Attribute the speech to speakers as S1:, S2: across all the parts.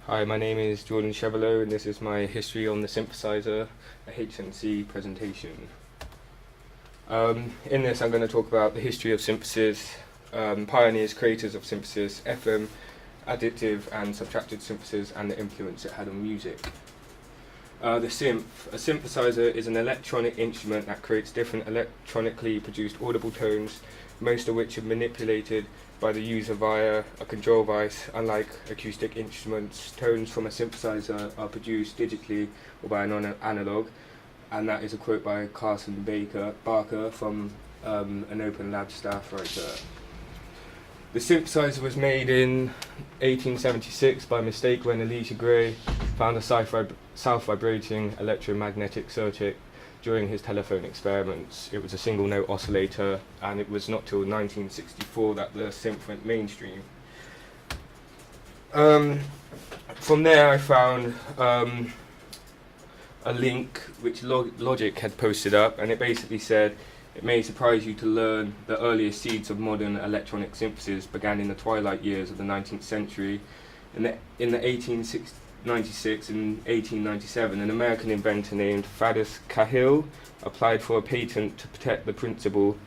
S1: Hi, my name is Jordan Chevolleau and this is my History on the Synthesizer, a HNC presentation. In this I'm going to talk about the history of synthesis, pioneers, creators of synthesis, FM, additive and subtracted synthesis and the influence it had on music. The synth. A synthesizer is an electronic instrument that creates different electronically produced audible tones, most of which are manipulated by the user via a control device. Unlike acoustic instruments, tones from a synthesizer are produced digitally or by an analog, and that is a quote by Carson Barker from an Open Lab staff writer. The synthesizer was made in 1876 by mistake when Elisha Gray found a self-vibrating electromagnetic circuit during his telephone experiments. It was a single note oscillator, and it was not till 1964 that the synth went mainstream. From there I found a link which Logic had posted up, and it basically said, "It may surprise you to learn the earliest seeds of modern electronic synthesis began in the twilight years of the 19th century. In the 1896 and 1897, an American inventor named Thaddeus Cahill applied for a patent to protect the principle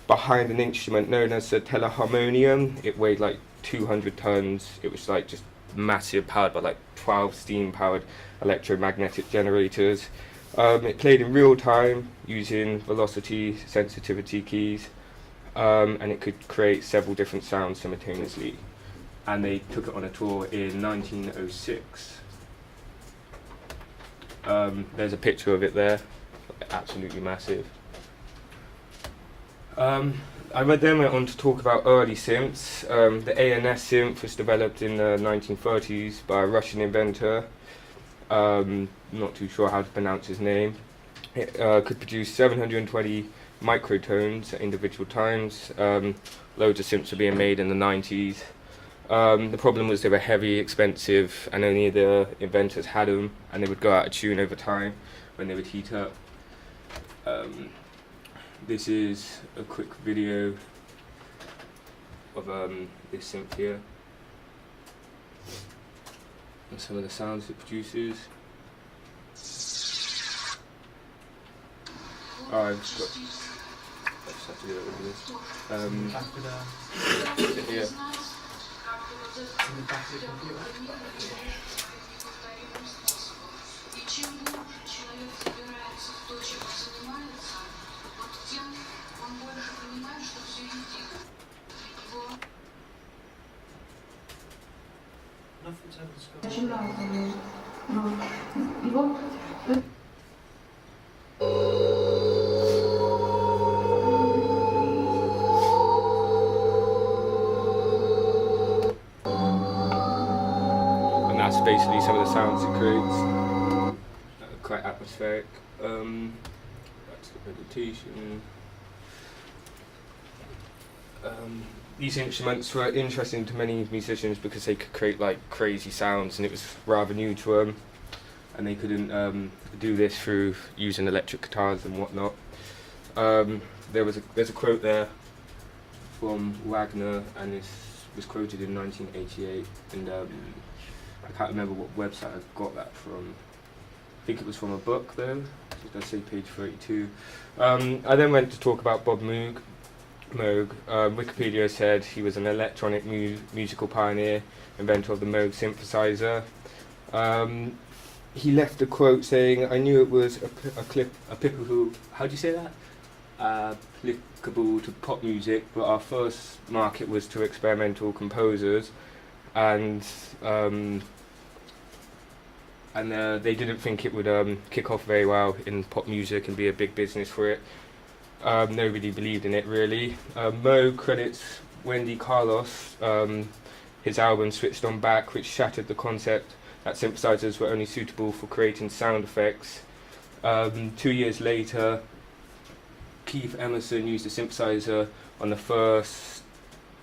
S1: behind an instrument known as the teleharmonium. It weighed like 200 tons. It was like just massive, powered by like 12 steam-powered electromagnetic generators. It played in real time using velocity sensitivity keys, and it could create several different sounds simultaneously. And they took it on a tour in 1906. There's a picture of it there, absolutely massive. I then went on to talk about early synths. The ANS synth was developed in the 1930s by a Russian inventor. Not too sure how to pronounce his name. It could produce 720 microtones at individual times. Loads of synths were being made in the 90s. The problem was they were heavy, expensive, and only the inventors had them, and they would go out of tune over time when they would heat up. This is a quick video of this synth here, and some of the sounds it produces. Oh, I've just got. I just have to do it with this. Yeah.
S2: In the back of the computer.
S1: That's basically some of the sounds it creates. Quite atmospheric. That's the meditation. These instruments were interesting to many musicians because they could create like crazy sounds, and it was rather new to them, and they couldn't do this through using electric guitars and whatnot. There's a quote there from Wagner, and this was quoted in 1988, and I can't remember what website I got that from. I think it was from a book though. It does say page 32. I then went to talk about Bob Moog. Wikipedia said he was an electronic musical pioneer, inventor of the Moog synthesizer. He left a quote saying, "I knew it was applicable. How do you say that? Applicable to pop music, but our first market was to experimental composers, and they didn't think it would kick off very well in pop music and be a big business for it. Nobody believed in it really." Moog credits Wendy Carlos, his album Switched On Back, which shattered the concept that synthesizers were only suitable for creating sound effects. 2 years later, Keith Emerson used a synthesizer on the first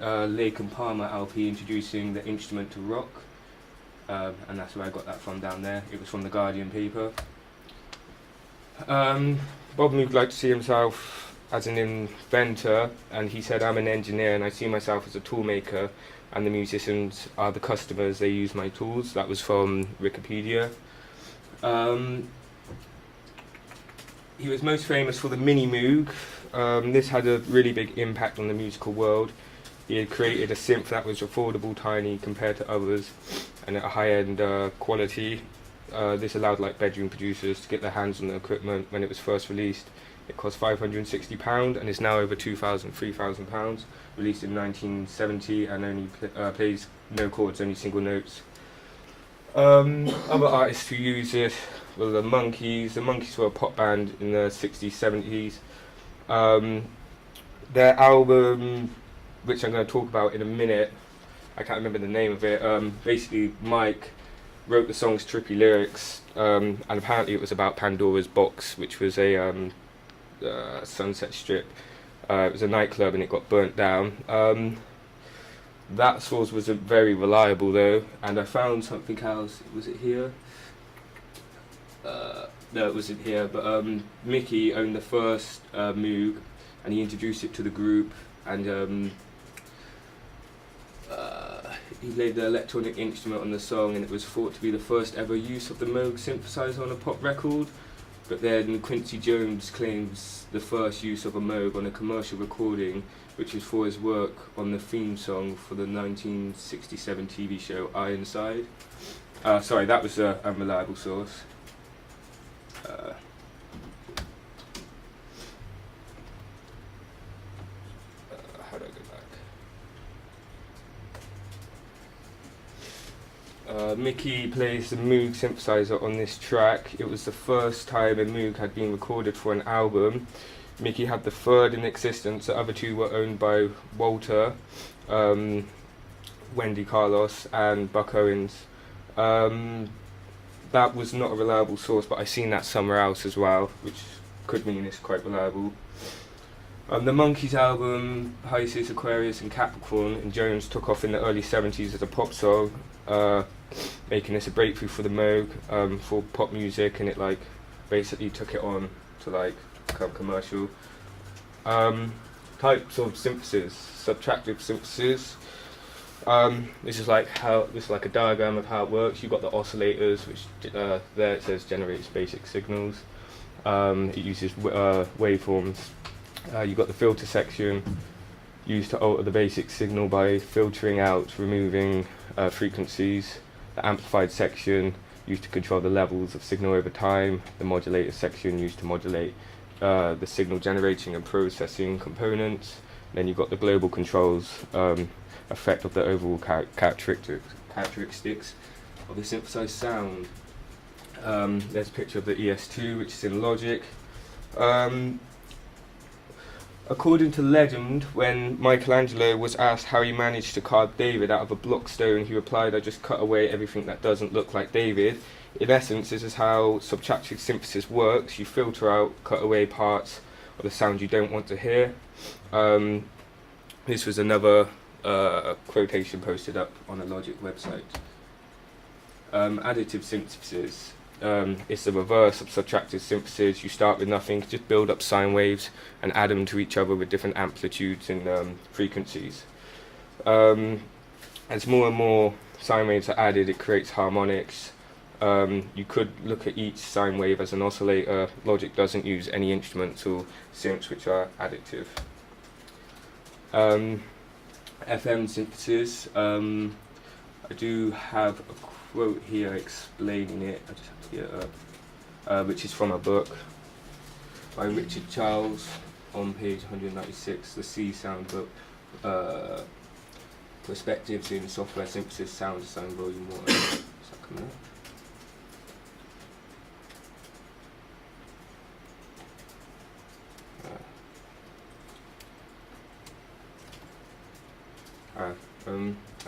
S1: Lake and Palmer LP, introducing the instrument to rock. And that's where I got that from down there. It was from the Guardian paper. Bob Moog liked to see himself as an inventor, and he said, "I'm an engineer and I see myself as a tool maker and the musicians are the customers. They use my tools. That was from Wikipedia. He was most famous for the Mini Moog. This had a really big impact on the musical world. He had created a synth that was affordable, tiny compared to others, and at a high-end quality. This allowed like bedroom producers to get their hands on the equipment. When it was first released, it cost £560 and is now over £3,000. Released in 1970 and only plays no chords, only single notes. Other artists who use it were the Monkees. The Monkees were a pop band in the 60s, 70s. Their album, which I'm going to talk about in a minute, I can't remember the name of it. Basically, Mike wrote the song's trippy lyrics, and apparently it was about Pandora's Box, which was a Sunset Strip. It was a nightclub and it got burnt down. That source wasn't very reliable though, and I found something else. Was it here? No, it wasn't here, but Mickey owned the first Moog, and he introduced it to the group, and he laid the electronic instrument on the song, and it was thought to be the first ever use of the Moog synthesizer on a pop record. But then Quincy Jones claims the first use of a Moog on a commercial recording, which was for his work on the theme song for the 1967 TV show Ironside. Sorry, that was an unreliable source. How do I go back? Mickey plays the Moog synthesizer on this track. It was the first time a Moog had been recorded for an album. Mickey had the third in existence. The other two were owned by Walter, Wendy Carlos, and Buck Owens. That was not a reliable source, but I've seen that somewhere else as well, which could mean it's quite reliable. The Monkees album, Pisces, Aquarius and Capricorn, and Jones took off in the early 70s as a pop song, making this a breakthrough for the Moog, for pop music, and it like basically took it on to like become commercial. Types of synthesis: subtractive synthesis. This is like a diagram of how it works. You've got the oscillators, which there it says generates basic signals. It uses waveforms. You've got the filter section, used to alter the basic signal by filtering out, removing frequencies. The amplified section, used to control the levels of signal over time. The modulator section, used to modulate the signal generating and processing components. Then you've got the global controls, effect of the overall characteristics of the synthesized sound. There's a picture of the ES2, which is in Logic. According to legend, when Michelangelo was asked how he managed to carve David out of a block stone, he replied, "I just cut away everything that doesn't look like David." In essence, this is how subtractive synthesis works. You filter out, cut away parts of the sound you don't want to hear. This was another quotation posted up on the Logic website. Additive synthesis. It's the reverse of subtractive synthesis. You start with nothing, just build up sine waves and add them to each other with different amplitudes and frequencies. As more and more sine waves are added, it creates harmonics. You could look at each sine wave as an oscillator. Logic doesn't use any instruments or synths which are additive. FM synthesis. I do have a quote here explaining it. I just have to get it up, which is from a book by Richard Charles on page 196, the C Sound book, Perspectives in Software Synthesis, Sound Design Volume 1. Is that coming up?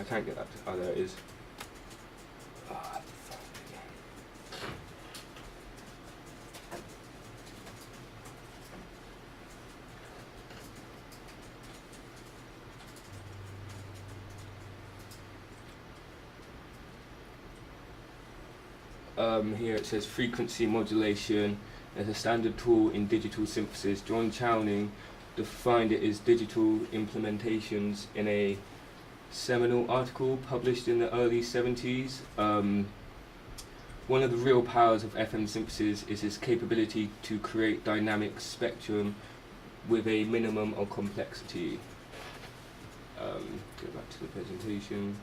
S1: I can't get that. Oh, there it is. Here it says frequency modulation as a standard tool in digital synthesis. John Chowning defined it as digital implementations in a seminal article published in the early 70s. One of the real powers of FM synthesis is its capability to create dynamic spectrum with a minimum of complexity. Go back to the presentation.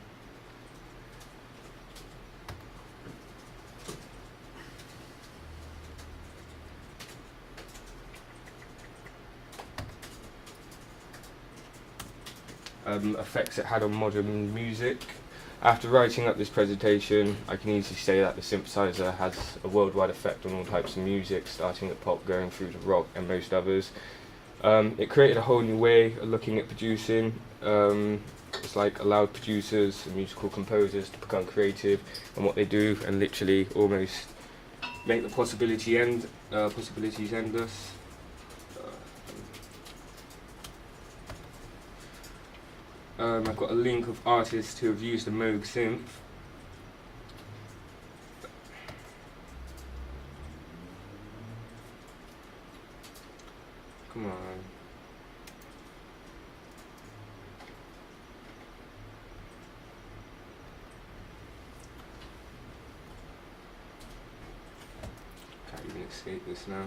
S1: Effects it had on modern music. After writing up this presentation, I can easily say that the synthesizer has a worldwide effect on all types of music, starting at pop, going through to rock and most others. It created a whole new way of looking at producing. It's like allowed producers and musical composers to become creative in what they do and literally almost make the possibilities endless. I've got a link of artists who have used the Moog synth. Come on. Can't even escape this now.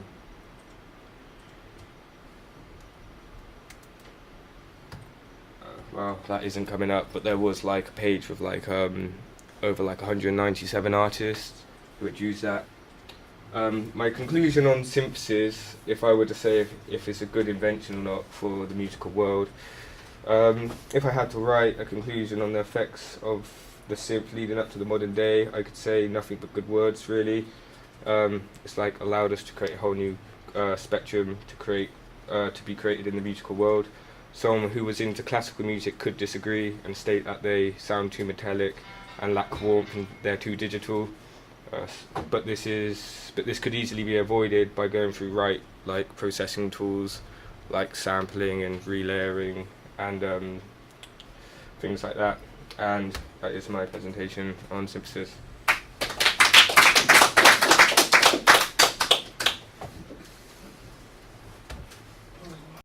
S1: Well, that isn't coming up, but there was like a page with like over like 197 artists who had used that. My conclusion on synthesis, if I were to say if it's a good invention or not for the musical world, if I had to write a conclusion on the effects of the synth leading up to the modern day, I could say nothing but good words really. It's like allowed us to create a whole new spectrum to be created in the musical world. Someone who was into classical music could disagree and state that they sound too metallic and lack warmth and they're too digital. But this could easily be avoided by going through like processing tools like sampling and relayering and things like that. And that is my presentation on synthesis.